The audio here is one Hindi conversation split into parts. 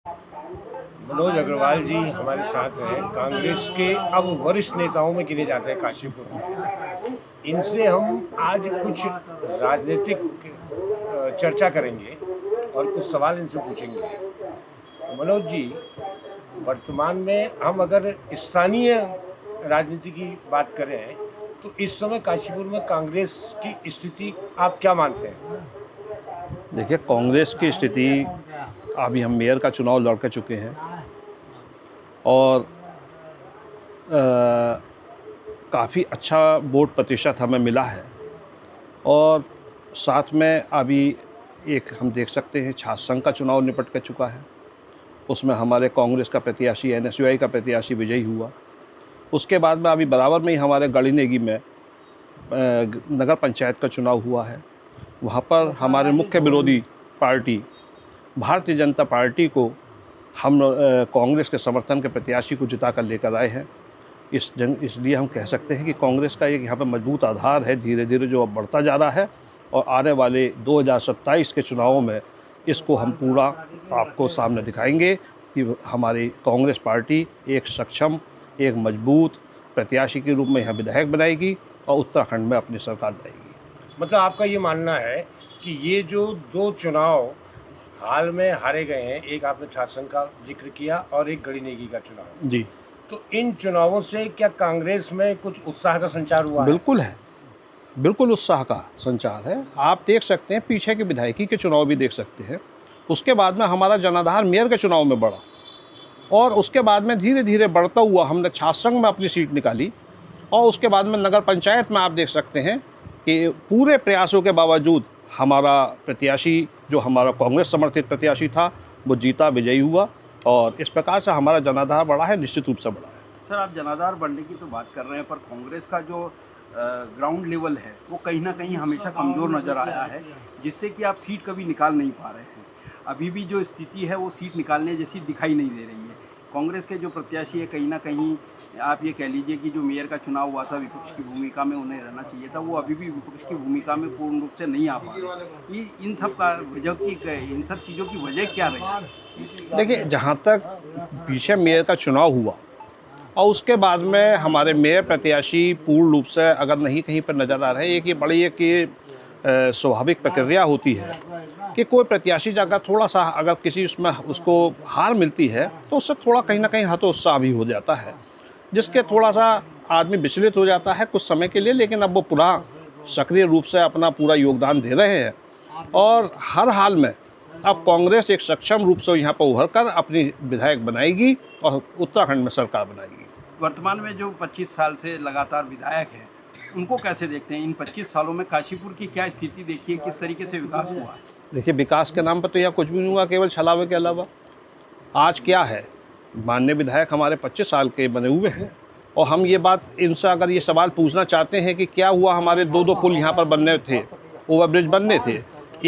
मनोज अग्रवाल जी हमारे साथ हैं। कांग्रेस के अब वरिष्ठ नेताओं में गिने जाते हैं काशीपुर में। इनसे हम आज कुछ राजनीतिक चर्चा करेंगे और कुछ सवाल इनसे पूछेंगे। मनोज जी, वर्तमान में हम अगर स्थानीय राजनीति की बात करें तो इस समय काशीपुर में कांग्रेस की स्थिति आप क्या मानते हैं? देखिए, कांग्रेस की स्थिति, अभी हम मेयर का चुनाव लड़ के चुके हैं और काफ़ी अच्छा वोट प्रतिशत हमें मिला है। और साथ में अभी एक हम देख सकते हैं छात्र संघ का चुनाव निपट के चुका है। उसमें हमारे कांग्रेस का प्रत्याशी NSUI का प्रत्याशी विजयी हुआ। उसके बाद में अभी बराबर में ही हमारे गढ़ी नेगी में नगर पंचायत का चुनाव हुआ है। वहाँ पर हमारे मुख्य विरोधी पार्टी भारतीय जनता पार्टी को हम कांग्रेस के समर्थन के प्रत्याशी को जिता कर लेकर आए हैं। इसलिए हम कह सकते हैं कि कांग्रेस का एक यहाँ पर मजबूत आधार है, धीरे धीरे जो अब बढ़ता जा रहा है। और आने वाले 2027 के चुनावों में इसको हम पूरा आपको सामने दिखाएंगे कि हमारी कांग्रेस पार्टी एक सक्षम, एक मजबूत प्रत्याशी के रूप में यहाँ विधायक बनाएगी और उत्तराखंड में अपनी सरकार लाएगी। मतलब आपका ये मानना है कि ये जो दो चुनाव हाल में हारे गए हैं, एक आपने छात्र संघ का जिक्र किया और एक गढ़ी नेगी का चुनाव, जी, तो इन चुनावों से क्या कांग्रेस में कुछ उत्साह का संचार हुआ है? बिल्कुल है, बिल्कुल उत्साह का संचार है। आप देख सकते हैं, पीछे के विधायकी के चुनाव भी देख सकते हैं। उसके बाद में हमारा जनाधार मेयर के चुनाव में बढ़ा और उसके बाद में धीरे धीरे बढ़ता हुआ हमने छात्र संघ में अपनी सीट निकाली। और उसके बाद में नगर पंचायत में आप देख सकते हैं कि पूरे प्रयासों के बावजूद हमारा प्रत्याशी, जो हमारा कांग्रेस समर्थित प्रत्याशी था, वो जीता, विजयी हुआ। और इस प्रकार से हमारा जनाधार बढ़ा है, निश्चित रूप से बढ़ा है। सर, आप जनाधार बढ़ने की तो बात कर रहे हैं, पर कांग्रेस का जो ग्राउंड लेवल है वो कहीं ना कहीं हमेशा कमज़ोर नज़र आया है, जिससे कि आप सीट कभी निकाल नहीं पा रहे हैं। अभी भी जो स्थिति है वो सीट निकालने जैसी दिखाई नहीं दे रही है। कांग्रेस के जो प्रत्याशी है, कहीं ना कहीं आप ये कह लीजिए कि जो मेयर का चुनाव हुआ था, विपक्ष की भूमिका में उन्हें रहना चाहिए था, वो अभी भी विपक्ष की भूमिका में पूर्ण रूप से नहीं आ पा रहे। ये इन सब का इन सब चीज़ों की वजह क्या रही? देखिए, जहाँ तक पीछे मेयर का चुनाव हुआ और उसके बाद में हमारे मेयर प्रत्याशी पूर्ण रूप से अगर नहीं कहीं पर नज़र आ रहे हैं, एक ये बड़ी एक स्वाभाविक प्रक्रिया होती है कि कोई प्रत्याशी अगर थोड़ा सा, अगर किसी उसमें उसको हार मिलती है तो उससे थोड़ा कहीं ना कहीं हतोत्साह भी हो जाता है, जिसके थोड़ा सा आदमी विचलित हो जाता है कुछ समय के लिए। लेकिन अब वो पुनः सक्रिय रूप से अपना पूरा योगदान दे रहे हैं और हर हाल में अब कांग्रेस एक सक्षम रूप से यहाँ पर उभर कर अपनी विधायक बनाएगी और उत्तराखंड में सरकार बनाएगी। वर्तमान में जो 25 साल से लगातार विधायक हैं, उनको कैसे देखते हैं? इन 25 सालों में काशीपुर की क्या स्थिति देखी है, किस तरीके से विकास हुआ है? देखिए, विकास के नाम पर तो यहाँ कुछ भी नहीं हुआ, केवल छलावे के अलावा। आज क्या है, माननीय विधायक हमारे 25 साल के बने हुए हैं और हम ये बात इनसे अगर ये सवाल पूछना चाहते हैं कि क्या हुआ, हमारे दो पुल यहाँ पर बनने थे, ओवरब्रिज बनने थे,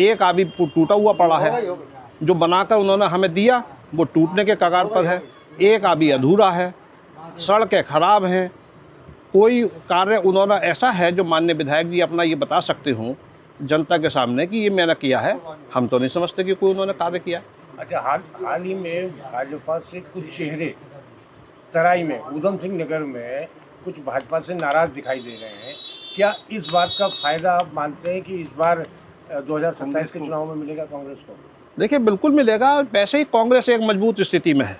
एक अभी टूटा हुआ पड़ा है, जो बनाकर उन्होंने हमें दिया वो टूटने के कगार पर है, एक अभी अधूरा है, सड़कें खराब हैं। कोई कार्य उन्होंने ऐसा है जो माननीय विधायक जी अपना ये बता सकते हों जनता के सामने कि ये मैंने किया है, हम तो नहीं समझते कि कोई उन्होंने कार्य किया। अच्छा, हाल ही में भाजपा से कुछ चेहरे तराई में, ऊधम सिंह नगर में कुछ भाजपा से नाराज दिखाई दे रहे हैं। क्या इस बात का फायदा आप मानते हैं कि इस बार 2027 के चुनाव में मिलेगा कांग्रेस को? देखिए, बिल्कुल मिलेगा। वैसे ही कांग्रेस एक मजबूत स्थिति में है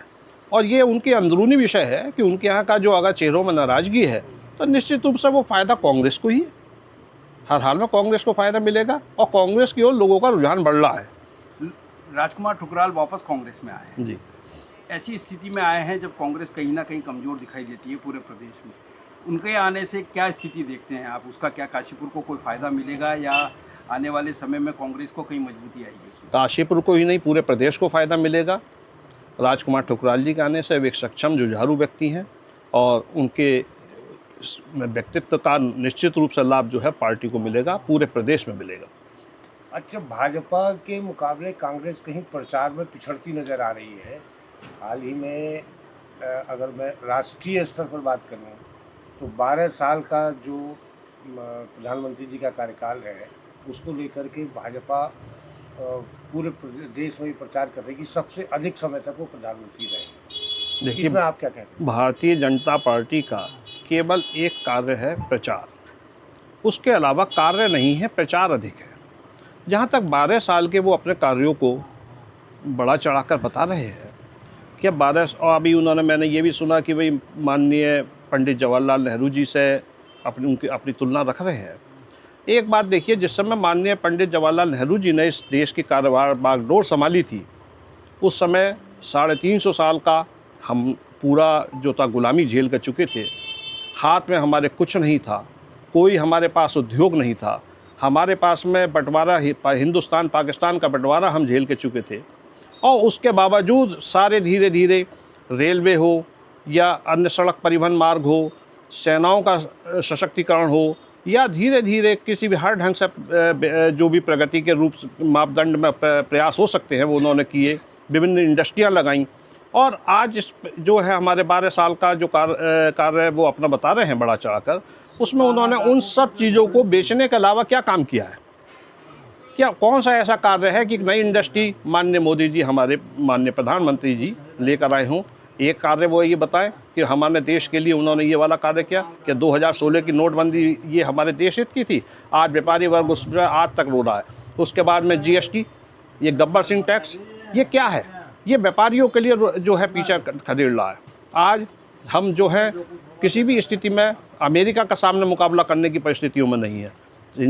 और ये उनकी अंदरूनी विषय है कि उनके यहाँ का जो अगर चेहरों में नाराजगी है तो निश्चित रूप से वो फायदा कांग्रेस को ही है। हर हाल में कांग्रेस को फायदा मिलेगा और कांग्रेस की ओर लोगों का रुझान बढ़ रहा है। राजकुमार ठुकराल वापस कांग्रेस में आए हैं। जी, ऐसी स्थिति में आए हैं जब कांग्रेस कहीं ना कहीं कमज़ोर दिखाई देती है पूरे प्रदेश में। उनके आने से क्या स्थिति देखते हैं आप? उसका क्या काशीपुर को कोई फ़ायदा मिलेगा या आने वाले समय में कांग्रेस को कहीं मजबूती आएगी? काशीपुर को ही नहीं, पूरे प्रदेश को फायदा मिलेगा। राजकुमार ठुकराल जी के आने से एक सक्षम, जुझारू व्यक्ति हैं और उनके व्यक्तित्व का निश्चित रूप से लाभ जो है पार्टी को मिलेगा, पूरे प्रदेश में मिलेगा। अच्छा, भाजपा के मुकाबले कांग्रेस कहीं प्रचार में पिछड़ती नजर आ रही है। हाल ही में अगर मैं राष्ट्रीय स्तर पर बात करूं तो 12 साल का जो प्रधानमंत्री जी का कार्यकाल है, उसको लेकर के भाजपा पूरे देश में प्रचार कर रहे हैं कि सबसे अधिक समय तक वो प्रधानमंत्री रहे। देखिए, इसमें आप क्या कहते हैं? भारतीय जनता पार्टी का केवल एक कार्य है प्रचार, उसके अलावा कार्य नहीं है, प्रचार अधिक है। जहाँ तक 12 साल के वो अपने कार्यों को बड़ा चढ़ाकर बता रहे हैं कि 12, और अभी उन्होंने, मैंने ये भी सुना कि भाई माननीय पंडित जवाहरलाल नेहरू जी से अपनी तुलना रख रहे हैं। एक बात देखिए, जिस समय माननीय पंडित जवाहरलाल नेहरू जी ने इस देश की कार्यभार बागडोर संभाली थी, उस समय 350 साल का हम पूरा जो था गुलामी झेल कर चुके थे। हाथ में हमारे कुछ नहीं था, कोई हमारे पास उद्योग नहीं था, हमारे पास में बंटवारा, हिंदुस्तान पाकिस्तान का बंटवारा हम झेल के चुके थे। और उसके बावजूद सारे धीरे धीरे रेलवे हो या अन्य सड़क परिवहन मार्ग हो, सेनाओं का सशक्तिकरण हो, या धीरे धीरे किसी भी हर ढंग से जो भी प्रगति के रूप मापदंड में प्रयास हो सकते हैं वो उन्होंने किए। विभिन्न इंडस्ट्रियाँ लगाईं, और आज जो है हमारे 12 साल का जो कार्य वो अपना बता रहे हैं बड़ा चढ़ाकर, उसमें उन्होंने उन सब चीज़ों को बेचने के अलावा क्या काम किया है? क्या कौन सा ऐसा कार्य है कि नई इंडस्ट्री माननीय मोदी जी, हमारे माननीय प्रधानमंत्री जी लेकर आए हों? एक कार्य वो ये बताएं कि हमारे देश के लिए उन्होंने ये वाला कार्य किया कि 2016 की नोटबंदी ये हमारे देश हित की थी, आज व्यापारी वर्ग उस पर आज तक रो रहा है। उसके बाद में GST, ये गब्बर सिंह टैक्स, ये क्या है? ये व्यापारियों के लिए जो है पीछा खदेड़ रहा है। आज हम जो है किसी भी स्थिति में अमेरिका का सामने मुकाबला करने की परिस्थितियों में नहीं है।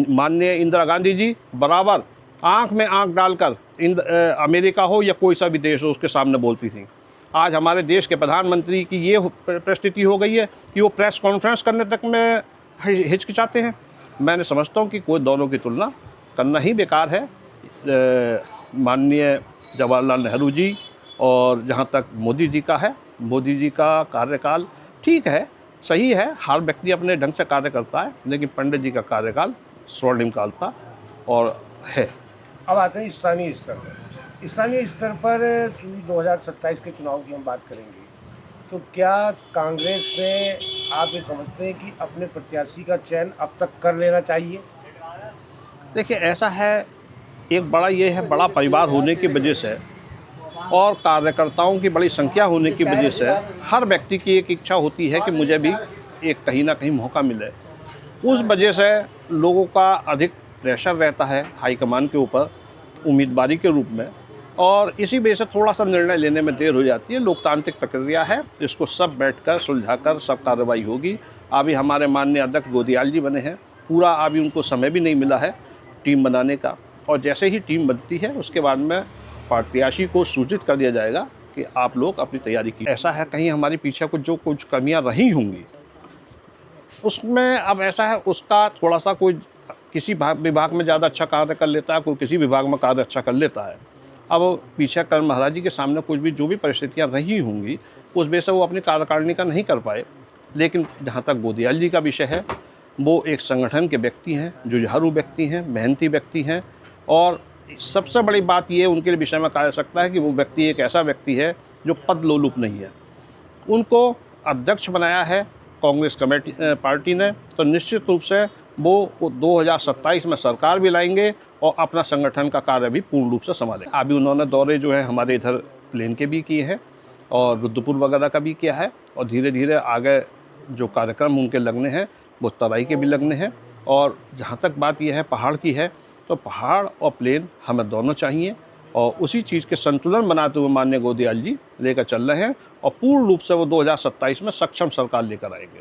माननीय इंदिरा गांधी जी बराबर आंख में आंख डालकर अमेरिका हो या कोई सा भी देश हो उसके सामने बोलती थी। आज हमारे देश के प्रधानमंत्री की ये परिस्थिति हो गई है कि वो प्रेस कॉन्फ्रेंस करने तक में हिचकिचाते हैं। मैंने समझता हूँ कि कोई दोनों की तुलना करना ही बेकार है। माननीय जवाहरलाल नेहरू जी और जहाँ तक मोदी जी का है, मोदी जी का कार्यकाल ठीक है, सही है, हर व्यक्ति अपने ढंग से कार्य करता है, लेकिन पंडित जी का कार्यकाल स्वर्णिम काल था और है। अब आते हैं स्थानीय स्तर पर। स्थानीय स्तर पर 2027 के चुनाव की हम बात करेंगे, तो क्या कांग्रेस ने, आप ये समझते हैं कि अपने प्रत्याशी का चयन अब तक कर लेना चाहिए? देखिए, ऐसा है, एक बड़ा ये है, बड़ा परिवार होने की वजह से और कार्यकर्ताओं की बड़ी संख्या होने की वजह से हर व्यक्ति की एक इच्छा होती है कि मुझे भी एक कहीं ना कहीं मौका मिले। उस वजह से लोगों का अधिक प्रेशर रहता है हाईकमान के ऊपर उम्मीदवारी के रूप में, और इसी वजह से थोड़ा सा निर्णय लेने में देर हो जाती है। लोकतांत्रिक प्रक्रिया है, इसको सब बैठकर सुलझाकर सब कार्रवाई होगी। अभी हमारे माननीय अध्यक्ष गोदियाल जी बने हैं, पूरा अभी उनको समय भी नहीं मिला है टीम बनाने का, और जैसे ही टीम बनती है उसके बाद में प्रत्याशी को सूचित कर दिया जाएगा कि आप लोग अपनी तैयारी की। ऐसा है, कहीं हमारे पीछे कुछ कमियां रही होंगी उसमें, अब ऐसा है उसका थोड़ा सा कोई किसी विभाग में ज़्यादा अच्छा कार्य कर लेता है, कोई किसी विभाग में कार्य अच्छा कर लेता है। अब पीछे कर महाराज जी के सामने कुछ भी जो भी परिस्थितियाँ रही होंगी उस वजह से वो अपनी कार्यकारिणी का नहीं कर पाए। लेकिन जहाँ तक गोदियाल जी का विषय है, वो एक संगठन के व्यक्ति हैं, जुझारू व्यक्ति हैं, मेहनती व्यक्ति हैं, और सबसे बड़ी बात ये उनके विषय में कहा जा सकता है कि वो व्यक्ति एक ऐसा व्यक्ति है जो पद लोलुप नहीं है। उनको अध्यक्ष बनाया है कांग्रेस कमेटी पार्टी ने, तो निश्चित रूप से वो 2027 में सरकार भी लाएंगे और अपना संगठन का कार्य भी पूर्ण रूप से संभालेंगे। अभी उन्होंने दौरे जो है हमारे इधर प्लेन के भी किए हैं और रुद्रपुर वगैरह का भी किया है, और धीरे धीरे आगे जो कार्यक्रम उनके लगने हैं वो तराई के भी लगने हैं। और जहाँ तक बात यह है पहाड़ की है, तो पहाड़ और प्लेन हमें दोनों चाहिए, और उसी चीज़ के संतुलन बनाते हुए माननीय गोदियाल जी लेकर चल रहे हैं, और पूर्ण रूप से वो 2027 में सक्षम सरकार लेकर आएंगे।